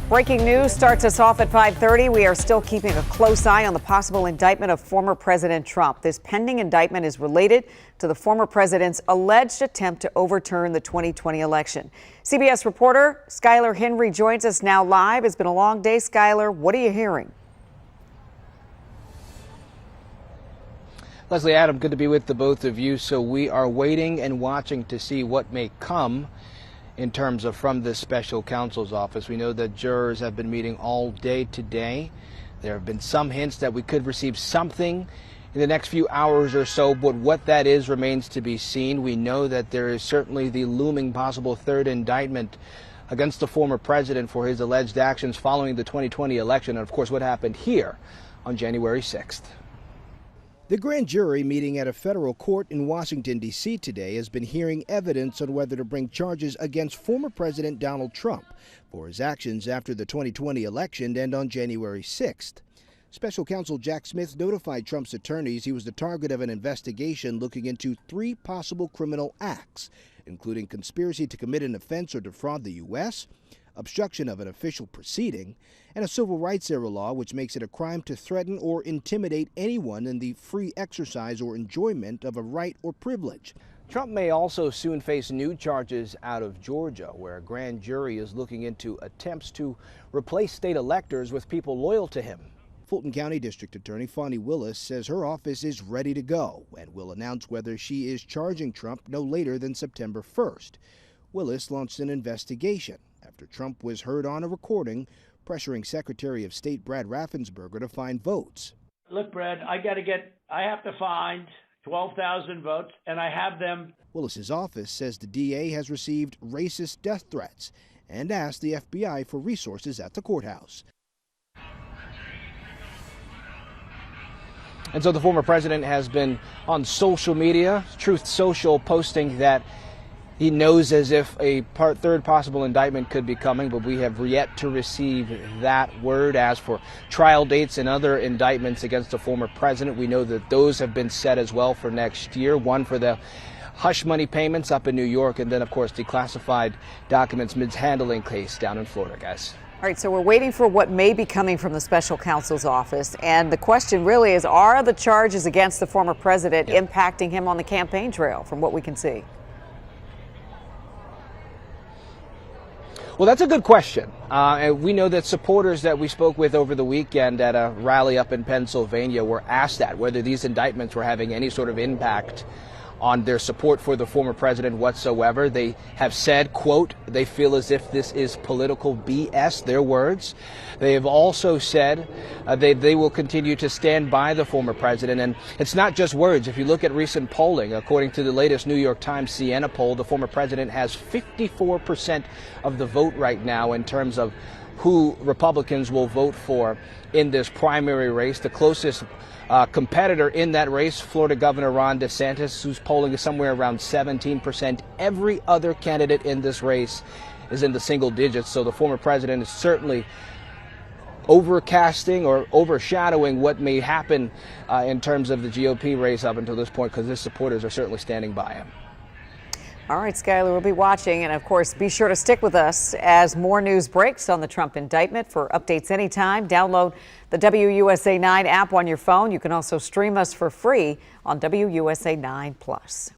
Breaking news starts us off at 5:30. We are still keeping a close eye on the possible indictment of former President Trump. This pending indictment is related to the former president's alleged attempt to overturn the 2020 election. CBS reporter Skylar Henry joins us now live. It's been a long day, Skylar. What are you hearing? Leslie, Adam, good to be with the both of you. So we are waiting and watching to see what may come in terms of from this special counsel's office. We know that jurors have been meeting all day today. There have been some hints that we could receive something in the next few hours or so, but what that is remains to be seen. We know that there is certainly the looming possible third indictment against the former president for his alleged actions following the 2020 election, and of course what happened here on January 6th. The grand jury meeting at a federal court in Washington, D.C. today has been hearing evidence on whether to bring charges against former President Donald Trump for his actions after the 2020 election and on January 6th. Special counsel Jack Smith notified Trump's attorneys he was the target of an investigation looking into 3 possible criminal acts, including conspiracy to commit an offense or defraud the U.S., obstruction of an official proceeding, and a civil rights era law which makes it a crime to threaten or intimidate anyone in the free exercise or enjoyment of a right or privilege. Trump may also soon face new charges out of Georgia, where a grand jury is looking into attempts to replace state electors with people loyal to him. Fulton County District Attorney Fani Willis says her office is ready to go and will announce whether she is charging Trump no later than September 1st. Willis launched an investigation after Trump was heard on a recording pressuring Secretary of State Brad Raffensperger to find votes. Look, Brad, I have to find 12,000 votes, and I have them. Willis's office says the DA has received racist death threats and asked the FBI for resources at the courthouse. And so the former president has been on social media, Truth Social, posting that he knows as if a third possible indictment could be coming, but we have yet to receive that word. As for trial dates and other indictments against the former president, we know that those have been set as well for next year. One for the hush money payments up in New York, and then, of course, declassified documents mishandling case down in Florida, guys. All right, so we're waiting for what may be coming from the special counsel's office. And the question really is, are the charges against the former president impacting him on the campaign trail from what we can see? Well, that's a good question. And we know that supporters that we spoke with over the weekend at a rally up in Pennsylvania were asked that, whether these indictments were having any sort of impact on their support for the former president whatsoever. They have said, quote, they feel as if this is political BS, their words. They have also said they will continue to stand by the former president. And it's not just words. If you look at recent polling, according to the latest New York Times Siena poll, the former president has 54% of the vote right now in terms of who Republicans will vote for in this primary race. The closest competitor in that race, Florida Governor Ron DeSantis, whose polling is somewhere around 17%. Every other candidate in this race is in the single digits. So the former president is certainly overcasting or overshadowing what may happen in terms of the GOP race up until this point, because his supporters are certainly standing by him. All right, Skylar, we'll be watching. And of course, be sure to stick with us as more news breaks on the Trump indictment. For updates anytime, download the WUSA 9 app on your phone. You can also stream us for free on WUSA 9 Plus.